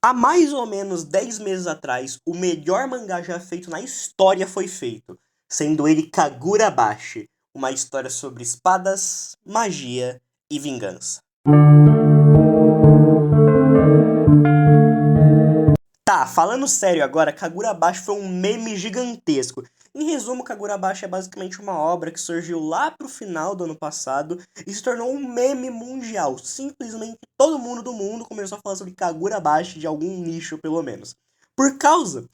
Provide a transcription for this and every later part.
Há mais ou menos 10 meses atrás, o melhor mangá já feito na história foi feito, sendo ele Kagurabashi, uma história sobre espadas, magia e vingança. Tá, falando sério agora, Kagurabashi foi um meme gigantesco. Em resumo, Kagurabashi é basicamente uma obra que surgiu lá pro final do ano passado e se tornou um meme mundial. Simplesmente todo mundo do mundo começou a falar sobre Kagurabashi de algum nicho, pelo menos. Por causa,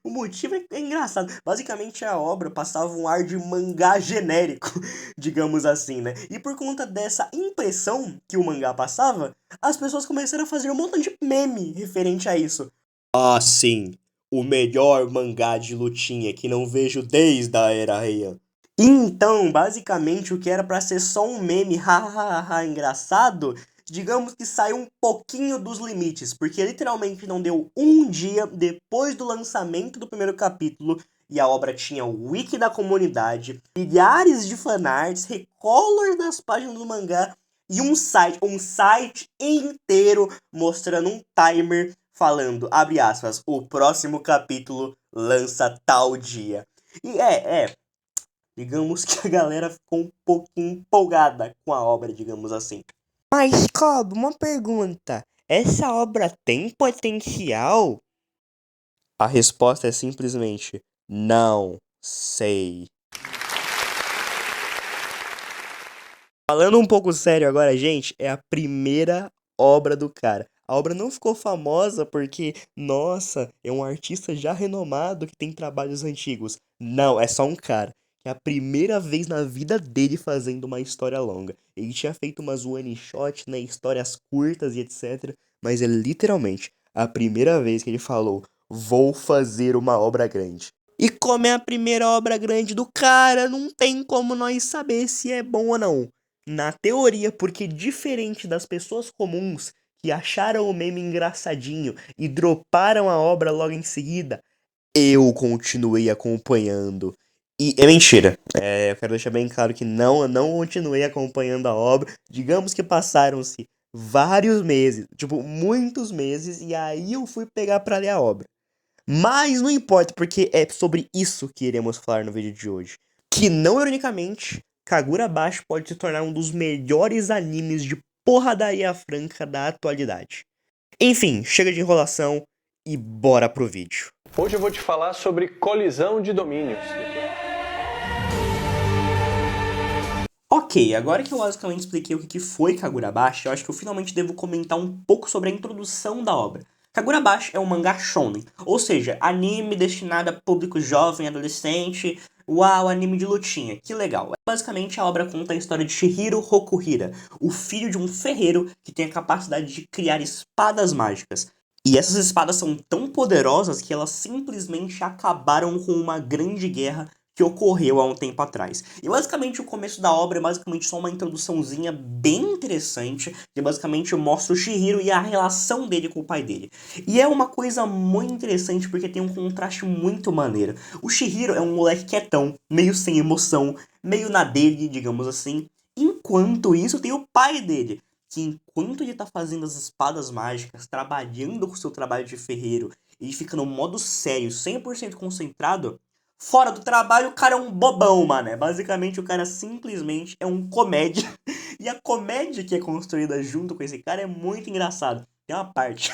o motivo é engraçado. Basicamente a obra passava um ar de mangá genérico, digamos assim, né? E por conta dessa impressão que o mangá passava, as pessoas começaram a fazer um montão de meme referente a isso. Ah, sim. O melhor mangá de lutinha que não vejo desde a Era Heian. Então, basicamente, o que era pra ser só um meme hahaha engraçado, digamos que saiu um pouquinho dos limites, porque literalmente não deu um dia depois do lançamento do primeiro capítulo e a obra tinha o wiki da comunidade, milhares de fanarts, recolors das páginas do mangá e um site inteiro mostrando um timer falando, abre aspas, o próximo capítulo lança tal dia. E digamos que a galera ficou um pouquinho empolgada com a obra, digamos assim. Mas, Cobb, uma pergunta. Essa obra tem potencial? A resposta é simplesmente não sei. Falando um pouco sério agora, gente, é a primeira obra do cara. A obra não ficou famosa porque, nossa, é um artista já renomado que tem trabalhos antigos. Não, é só um cara. É a primeira vez na vida dele fazendo uma história longa. Ele tinha feito umas one shot, né, histórias curtas e etc. Mas é literalmente a primeira vez que ele falou: vou fazer uma obra grande. E como é a primeira obra grande do cara, não tem como nós saber se é bom ou não. Na teoria, porque diferente das pessoas comuns que acharam o meme engraçadinho e droparam a obra logo em seguida, eu continuei acompanhando. E é mentira. Eu quero deixar bem claro que não, eu não continuei acompanhando a obra. Digamos que passaram-se vários meses, tipo, muitos meses, e aí eu fui pegar pra ler a obra. Mas não importa, porque é sobre isso que iremos falar no vídeo de hoje. Que, não ironicamente, Kagurabashi pode se tornar um dos melhores animes de porradaria franca da atualidade. Enfim, chega de enrolação e bora pro vídeo. Hoje eu vou te falar sobre colisão de domínios. Ok, agora que eu basicamente expliquei o que foi Kagurabashi, eu acho que eu finalmente devo comentar um pouco sobre a introdução da obra. Kagurabashi é um mangá shonen, ou seja, anime destinado a público jovem, adolescente. Uau, anime de lutinha, que legal. Basicamente a obra conta a história de Shihiro Hokuhira, o filho de um ferreiro que tem a capacidade de criar espadas mágicas. E essas espadas são tão poderosas que elas simplesmente acabaram com uma grande guerra que ocorreu há um tempo atrás. E basicamente o começo da obra é basicamente só uma introduçãozinha bem interessante, que basicamente mostra o Shihiro e a relação dele com o pai dele. E é uma coisa muito interessante porque tem um contraste muito maneiro. O Shihiro é um moleque quietão, meio sem emoção, meio na dele, digamos assim. Enquanto isso tem o pai dele, que enquanto ele tá fazendo as espadas mágicas, trabalhando com o seu trabalho de ferreiro, e fica no modo sério, 100% concentrado, fora do trabalho, o cara é um bobão, mano. Basicamente, o cara simplesmente é um comédia. E a comédia que é construída junto com esse cara é muito engraçado. Tem uma parte.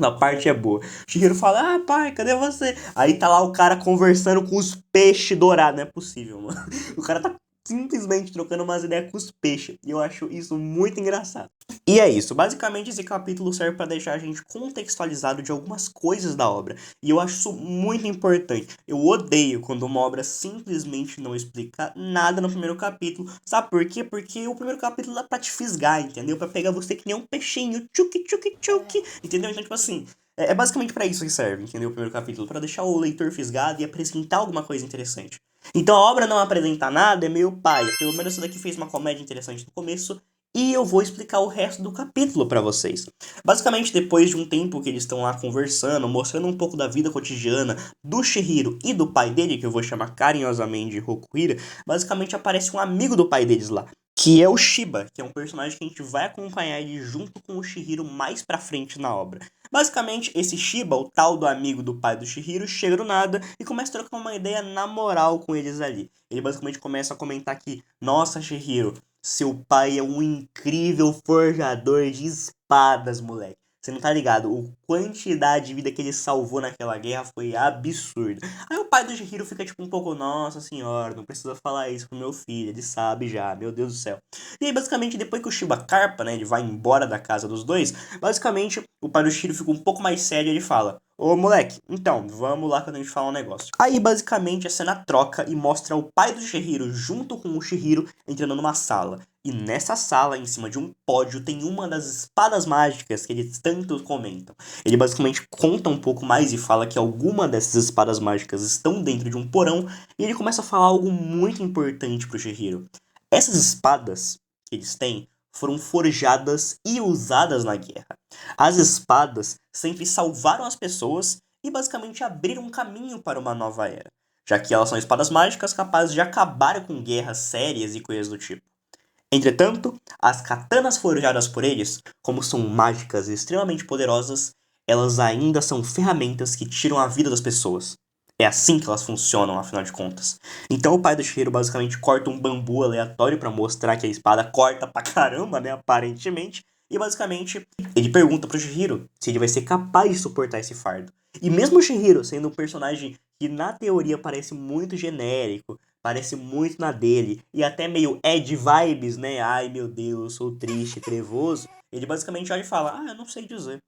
A parte é boa. O Shigeru fala: ah, pai, cadê você? Aí tá lá o cara conversando com os peixes dourados. Não é possível, mano. O cara tá simplesmente trocando umas ideias com os peixes. E eu acho isso muito engraçado. E é isso. Basicamente, esse capítulo serve para deixar a gente contextualizado de algumas coisas da obra. E eu acho isso muito importante. Eu odeio quando uma obra simplesmente não explica nada no primeiro capítulo. Sabe por quê? Porque o primeiro capítulo dá pra te fisgar, entendeu? Pra pegar você que nem um peixinho. Tchuki, tchuki, tchuki. Entendeu? Então, tipo assim. É basicamente pra isso que serve, entendeu? O primeiro capítulo. Pra deixar o leitor fisgado e apresentar alguma coisa interessante. Então a obra não apresenta nada, é meio paia. Pelo menos essa daqui fez uma comédia interessante no começo. E eu vou explicar o resto do capítulo pra vocês. Basicamente, depois de um tempo que eles estão lá conversando, mostrando um pouco da vida cotidiana do Shihiro e do pai dele, que eu vou chamar carinhosamente de Hokuhira, basicamente aparece um amigo do pai deles lá, que é o Shiba, que é um personagem que a gente vai acompanhar ele junto com o Chihiro mais pra frente na obra. Basicamente, esse Shiba, o tal do amigo do pai do Chihiro, chega do nada e começa a trocar uma ideia na moral com eles ali. Ele basicamente começa a comentar que, nossa, Chihiro, seu pai é um incrível forjador de espadas, moleque. Você não tá ligado? A quantidade de vida que ele salvou naquela guerra foi absurda. Aí o pai do Chihiro fica tipo um pouco, nossa senhora, não precisa falar isso pro meu filho, ele sabe já, meu Deus do céu. E aí basicamente depois que o Shiba carpa, né, ele vai embora da casa dos dois, basicamente o pai do Chihiro fica um pouco mais sério e ele fala, ô moleque, então, vamos lá quando a gente fala um negócio. Aí basicamente a cena troca e mostra o pai do Chihiro junto com o Chihiro entrando numa sala. E nessa sala, em cima de um pódio, tem uma das espadas mágicas que eles tanto comentam. Ele basicamente conta um pouco mais e fala que alguma dessas espadas mágicas estão dentro de um porão. E ele começa a falar algo muito importante pro Chihiro. Essas espadas que eles têm foram forjadas e usadas na guerra. As espadas sempre salvaram as pessoas e basicamente abriram um caminho para uma nova era, já que elas são espadas mágicas capazes de acabar com guerras sérias e coisas do tipo. Entretanto, as katanas forjadas por eles, como são mágicas e extremamente poderosas, elas ainda são ferramentas que tiram a vida das pessoas. É assim que elas funcionam, afinal de contas. Então o pai do Chihiro basicamente corta um bambu aleatório pra mostrar que a espada corta pra caramba, né, aparentemente. E basicamente ele pergunta pro Chihiro se ele vai ser capaz de suportar esse fardo. E mesmo o Chihiro sendo um personagem que na teoria parece muito genérico, parece muito na dele, e até meio Ed vibes, né? Ai meu Deus, eu sou triste, trevoso. Ele basicamente olha e fala, eu não sei dizer.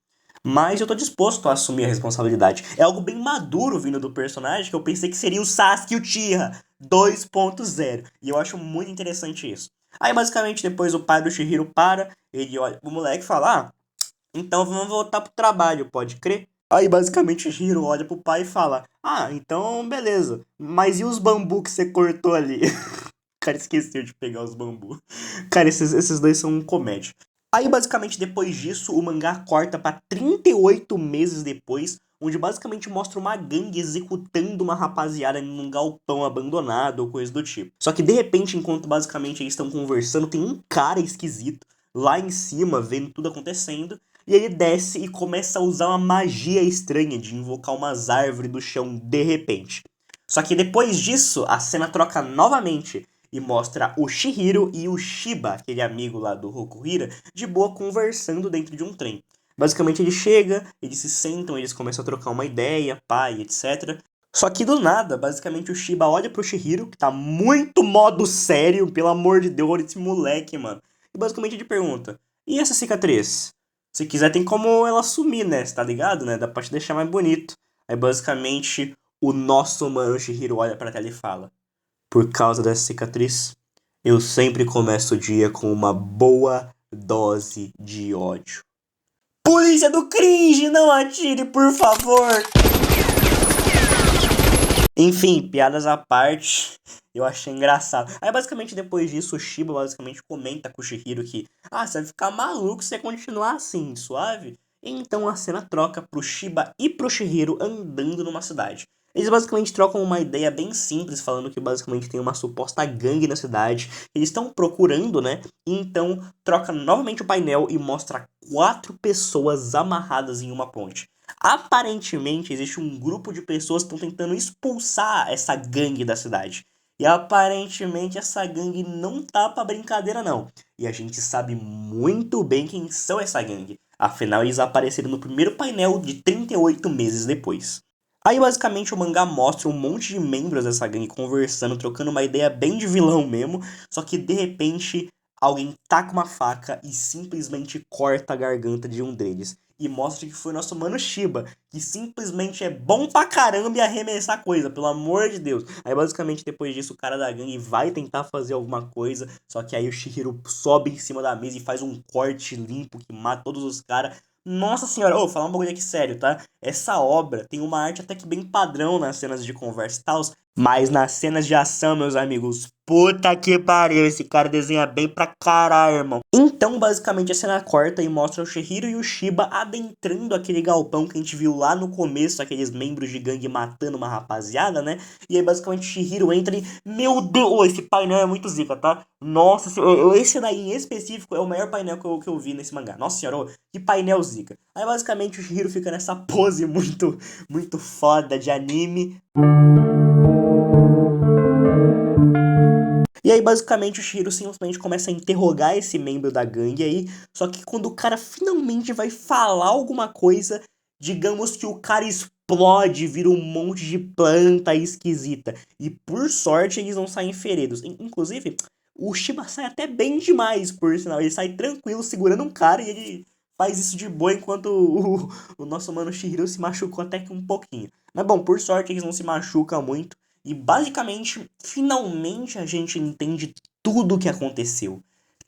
Mas eu tô disposto a assumir a responsabilidade. É algo bem maduro vindo do personagem, que eu pensei que seria o Sasuke e o Uchiha 2.0. E eu acho muito interessante isso. Aí basicamente depois o pai do Chihiro para, ele olha pro moleque e fala, então vamos voltar pro trabalho, pode crer? Aí basicamente o Chihiro olha pro pai e fala, então beleza, mas e os bambu que você cortou ali? O cara esqueceu de pegar os bambu. Cara, esses dois são um comédia. Aí, basicamente, depois disso, o mangá corta pra 38 meses depois, onde basicamente mostra uma gangue executando uma rapaziada num galpão abandonado ou coisa do tipo. Só que, de repente, enquanto basicamente eles estão conversando, tem um cara esquisito lá em cima, vendo tudo acontecendo, e ele desce e começa a usar uma magia estranha de invocar umas árvores do chão de repente. Só que depois disso, a cena troca novamente e mostra o Chihiro e o Shiba, aquele amigo lá do Rokuhira, de boa conversando dentro de um trem. Basicamente ele chega, eles se sentam, eles começam a trocar uma ideia, pai, etc. Só que do nada, basicamente o Shiba olha pro Chihiro, que tá muito modo sério, pelo amor de Deus, olha esse moleque, mano. E basicamente ele pergunta, e essa cicatriz? Se quiser tem como ela sumir, né? Você tá ligado, né? Dá pra te deixar mais bonito. Aí basicamente o nosso mano Chihiro olha pra tela e fala, por causa dessa cicatriz, eu sempre começo o dia com uma boa dose de ódio. Polícia do cringe, não atire, por favor! Enfim, piadas à parte, eu achei engraçado. Aí basicamente depois disso, o Shiba basicamente comenta com o Chihiro que você vai ficar maluco se você continuar assim, suave? Então a cena troca pro Shiba e pro Chihiro andando numa cidade. Eles basicamente trocam uma ideia bem simples, falando que basicamente tem uma suposta gangue na cidade. Eles estão procurando, né? Então troca novamente o painel e mostra 4 pessoas amarradas em uma ponte. Aparentemente existe um grupo de pessoas que estão tentando expulsar essa gangue da cidade. E aparentemente essa gangue não tá pra brincadeira não. E a gente sabe muito bem quem são essa gangue. Afinal eles apareceram no primeiro painel de 38 meses depois. Aí basicamente o mangá mostra um monte de membros dessa gangue conversando, trocando uma ideia bem de vilão mesmo, só que de repente alguém taca uma faca e simplesmente corta a garganta de um deles. E mostra que foi nosso mano Shiba, que simplesmente é bom pra caramba em arremessar coisa, pelo amor de Deus. Aí basicamente depois disso o cara da gangue vai tentar fazer alguma coisa, só que aí o Chihiro sobe em cima da mesa e faz um corte limpo que mata todos os caras. Nossa senhora, vou falar um bagulho aqui sério, tá? Essa obra tem uma arte até que bem padrão nas cenas de conversa e tal, mas nas cenas de ação, meus amigos, Puta que pariu, esse cara desenha bem pra caralho, irmão. Então, basicamente, a cena corta e mostra o Chihiro e o Shiba adentrando aquele galpão que a gente viu lá no começo, aqueles membros de gangue matando uma rapaziada, né? E aí, basicamente, o Chihiro entra e... Meu Deus, esse painel é muito zica, tá? Nossa, esse daí em específico é o maior painel que eu vi nesse mangá. Nossa senhora, que painel zica. Aí, basicamente, o Chihiro fica nessa pose muito foda de anime. E aí, basicamente, o Chihiro simplesmente começa a interrogar esse membro da gangue aí. Só que quando o cara finalmente vai falar alguma coisa, digamos que o cara explode, vira um monte de planta esquisita. E por sorte, eles não saem feridos. Inclusive, o Shiba sai até bem demais, por sinal. Ele sai tranquilo, segurando um cara e ele faz isso de boa, enquanto o nosso mano Chihiro se machucou até que um pouquinho. Mas bom, por sorte, eles não se machucam muito. E basicamente, finalmente a gente entende tudo o que aconteceu.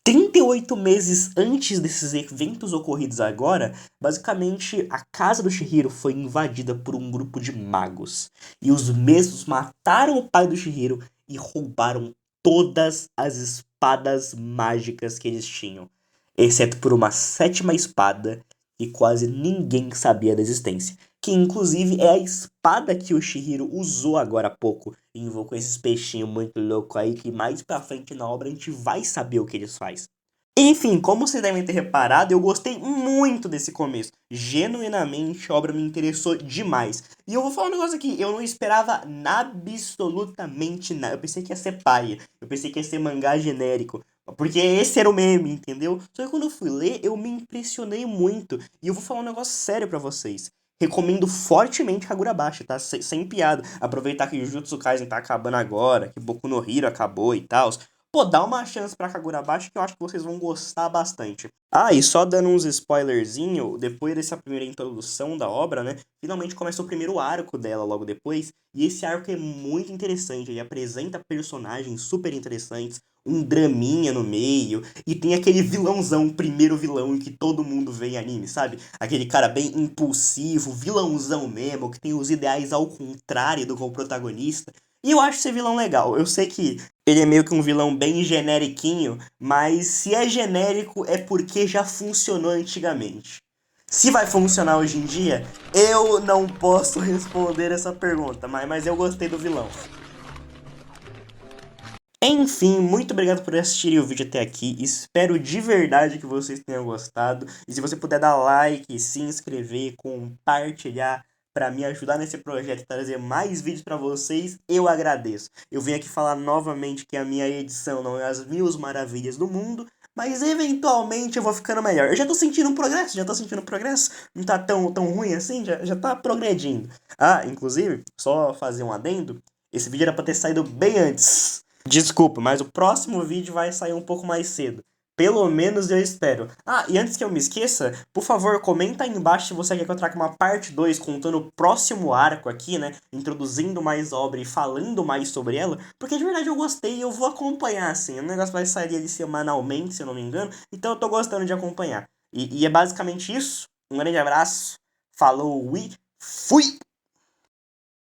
38 meses antes desses eventos ocorridos agora, basicamente a casa do Chihiro foi invadida por um grupo de magos. E os mesmos mataram o pai do Chihiro e roubaram todas as espadas mágicas que eles tinham. Exceto por uma 7ª espada que quase ninguém sabia da existência. Que inclusive é a espada que o Chihiro usou agora há pouco. E invocou esses peixinhos muito loucos aí, que mais pra frente na obra a gente vai saber o que eles fazem. Enfim, como vocês devem ter reparado, eu gostei muito desse começo. Genuinamente, a obra me interessou demais. E eu vou falar um negócio aqui, eu não esperava absolutamente nada. Eu pensei que ia ser paia, eu pensei que ia ser mangá genérico. Porque esse era o meme, entendeu? Só que quando eu fui ler, eu me impressionei muito. E eu vou falar um negócio sério pra vocês. Recomendo fortemente Kagurabashi, tá? Sem piada. Aproveitar que o Jujutsu Kaisen tá acabando agora, que Boku no Hero acabou e tal. Pô, dá uma chance pra Kagurabashi que eu acho que vocês vão gostar bastante. Ah, e só dando uns spoilerzinho, depois dessa primeira introdução da obra, né? Finalmente começa o primeiro arco dela logo depois. E esse arco é muito interessante. Ele apresenta personagens super interessantes, um draminha no meio, e tem aquele vilãozão, primeiro vilão que todo mundo vê em anime, sabe? Aquele cara bem impulsivo, vilãozão mesmo, que tem os ideais ao contrário do protagonista. E eu acho esse vilão legal. Eu sei que ele é meio que um vilão bem generiquinho, mas se é genérico é porque já funcionou antigamente. Se vai funcionar hoje em dia, eu não posso responder essa pergunta, mas eu gostei do vilão. Enfim, muito obrigado por assistirem o vídeo até aqui. Espero de verdade que vocês tenham gostado. E se você puder dar like, se inscrever, compartilhar para me ajudar nesse projeto e trazer mais vídeos para vocês, eu agradeço. Eu venho aqui falar novamente que a minha edição não é as 1000 maravilhas do mundo, mas eventualmente eu vou ficando melhor. Eu já tô sentindo um progresso, Não tá tão ruim assim, já tá progredindo. Ah, inclusive, só fazer um adendo, esse vídeo era pra ter saído bem antes. Desculpa, mas o próximo vídeo vai sair um pouco mais cedo. Pelo menos eu espero. Ah, e antes que eu me esqueça, por favor, comenta aí embaixo se você quer que eu traga uma parte 2 contando o próximo arco aqui, né? Introduzindo mais obra e falando mais sobre ela. Porque de verdade eu gostei e eu vou acompanhar, assim. O negócio vai sair ali semanalmente, se eu não me engano. Então eu tô gostando de acompanhar. E é basicamente isso. Um grande abraço. Falou e fui!